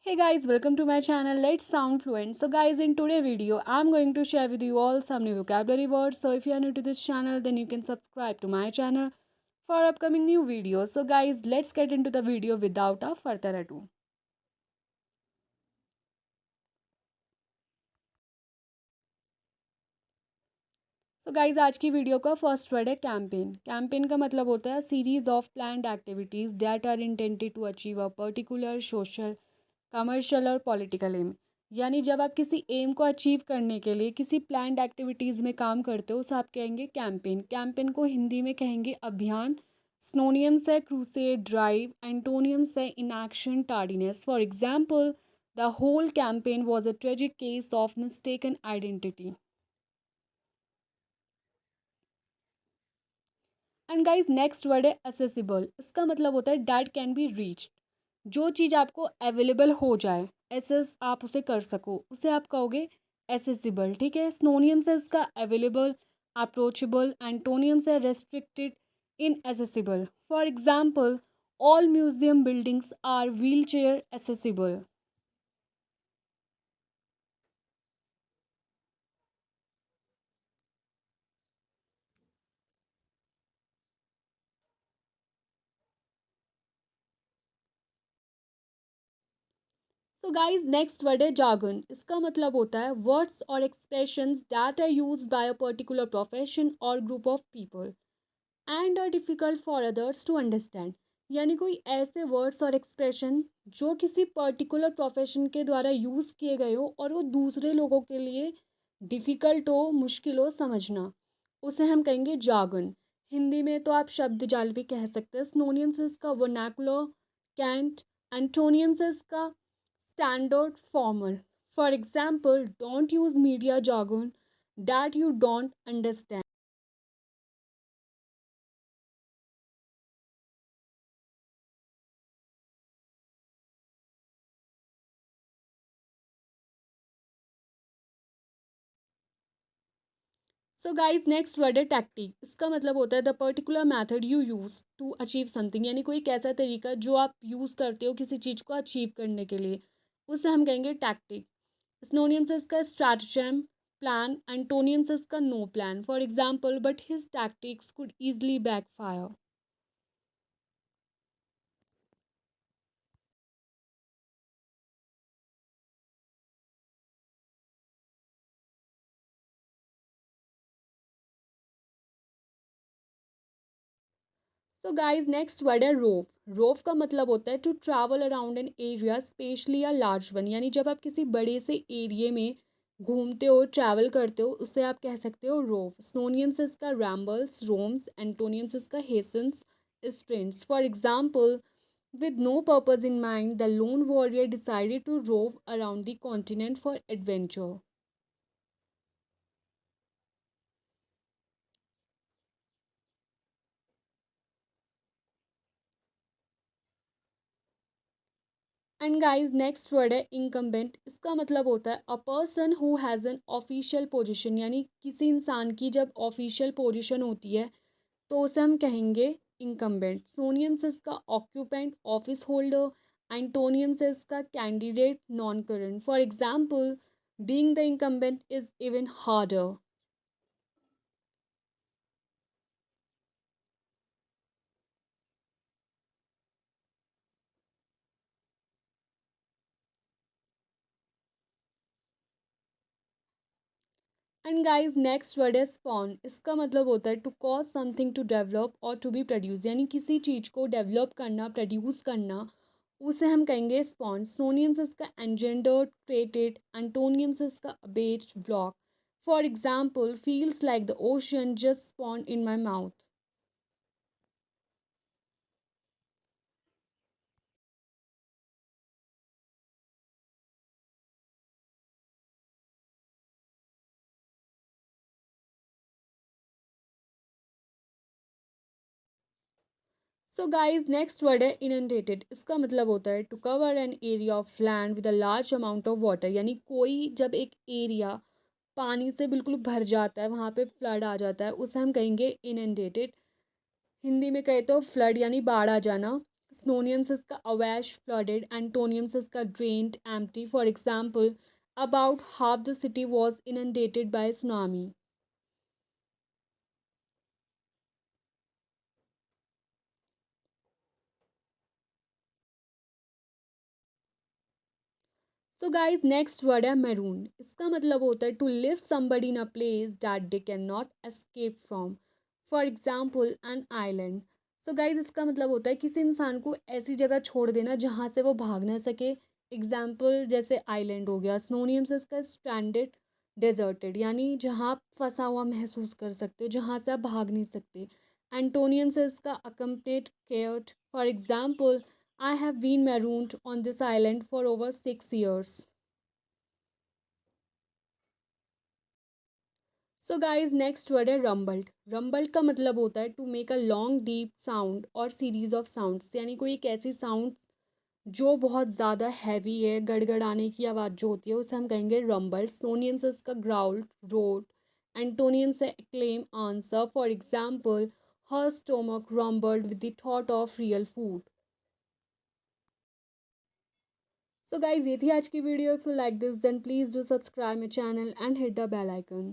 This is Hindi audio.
Hey guys, welcome to my channel. Let's sound fluent. So guys, in today video, I'm going to share with you all some new vocabulary words. So if you are new to this channel, then you can subscribe to my channel for upcoming new videos. So guys, let's get into the video without a further ado. So guys, आज की वीडियो का फर्स्ट वर्ड है कैंपेन. कैंपेन का मतलब होता है series of planned activities that are intended to achieve a particular social, commercial और पॉलिटिकल एम. यानी जब आप किसी एम को अचीव करने के लिए किसी प्लान्ड एक्टिविटीज़ में काम करते हो उसे आप कहेंगे कैंपेन. कैंपेन को हिंदी में कहेंगे अभियान. स्नोनियम्स है क्रूसेड, ड्राइव. एंटोनियम्स है inaction, tardiness. For example, the whole campaign was a tragic case of mistaken identity. And guys next word है असेसिबल. इसका मतलब होता है डैट कैन बी रीच्ड. जो चीज़ आपको अवेलेबल हो जाए, एसेस आप उसे कर सको, उसे आप कहोगे एसेसिबल. ठीक है. स्नोनियन से इसका अवेलेबल, अप्रोचेबल. एंटोनियन से restricted, inaccessible. For example, all museum buildings are wheel chair accessible. So guys next word है जार्गन. इसका मतलब होता है वर्ड्स और expressions that are used by a particular profession और group of people and are difficult for others to understand. यानी कोई ऐसे वर्ड्स और एक्सप्रेशन जो किसी पर्टिकुलर प्रोफेशन के द्वारा यूज़ किए गए हो और वो दूसरे लोगों के लिए डिफ़िकल्ट हो, मुश्किल हो समझना, उसे हम कहेंगे जार्गन. हिंदी में तो आप शब्द जाल भी कह सकते हैं. सिनोनियम्स इसका वर्नाकुलर, कैंट. एंटोनियम्स इसका standard, formal. For example, don't use media jargon that you don't understand. So guys next word है टैक्टिक. इसका मतलब होता है the particular method you use to achieve something. यानी कोई कैसा तरीका जो आप यूज़ करते हो किसी चीज़ को अचीव करने के लिए, उसे हम कहेंगे टैक्टिक. स्नोनियम से इसका स्ट्रैटजम, प्लान. एंटोनियम से इसका no plan. For example, but his tactics could easily backfire. So guys next word है रोव. रोव का मतलब होता है to travel around an area, especially a large one. यानी जब आप किसी बड़े से एरिए में घूमते हो, ट्रैवल करते हो, उससे आप कह सकते हो रोव. स्नोनियम से इसका रैम्बल्स, रोम्स. एंटोनियम से इसका hastens, sprints. For example, with no purpose in mind, the lone warrior decided to rove around the continent for adventure. And guys next word है इनकम्बेंट. इसका मतलब होता है a person who has an official position. यानी किसी इंसान की जब ऑफिशियल पोजिशन होती है तो उसे हम कहेंगे इनकम्बेंट. सोनियम से इसका ऑक्यूपेंट, ऑफिस होल्डर. एंटोनियम से इसका candidate, non current. For example, being the incumbent is even harder. And guys next word है स्पॉन. इसका मतलब होता है to cause something to develop और टू बी प्रोड्यूस. यानी किसी चीज़ को डेवलप करना, प्रोड्यूस करना, उसे हम कहेंगे स्पॉन. सोनियम से इसका एंजेंडर, क्रिएटेड. एंटोनियम से इसका abet, block. For example, feels like the ocean just spawn in my mouth. So guys next word है इनंडेटेड. इसका मतलब होता है to cover an area of land with a large amount of water. यानी कोई जब एक एरिया पानी से बिल्कुल भर जाता है, वहाँ पे फ्लड आ जाता है, उसे हम कहेंगे इनंडेटेड. हिंदी में कहे तो फ्लड यानी बाढ़ आ जाना. Synonyms इसका awash, flooded. Antonyms इसका drained, empty. For example, about half the city was inundated by a tsunami. So guys next word है मैरून। इसका मतलब होता है to leave somebody in a place that they can not escape from. For example an island. So guys इसका मतलब होता है किसी इंसान को ऐसी जगह छोड़ देना जहाँ से वो भाग ना सके। एग्जाम्पल जैसे आइलैंड हो गया। सिनोनियम्स इसका स्ट्रैंडेड, डेजर्टेड, यानी जहाँ आप फंसा हुआ महसूस कर सकते हो, जहाँ से आप भाग नहीं सकते। एंटोनियम्स इसका accompanied, cared. For example, I have been marooned on this island for over 6 years. So guys next word है रम्बल्ड। रम्बल्ड का मतलब होता है to make a long deep sound और सीरीज ऑफ साउंड्स, यानी कोई एक ऐसी साउंड जो बहुत ज़्यादा हैवी है, गड़गड़ाने की आवाज़ जो होती है उसे हम कहेंगे रम्बल्ड। स्नोनियम्स इसका ग्राउल्ड, रोड। एंटोनियम्स है claim, answer. For example, her stomach rumbled with the thought of real food. So guys, ये थी आज की video. If you like this then please do subscribe my channel and hit the bell icon.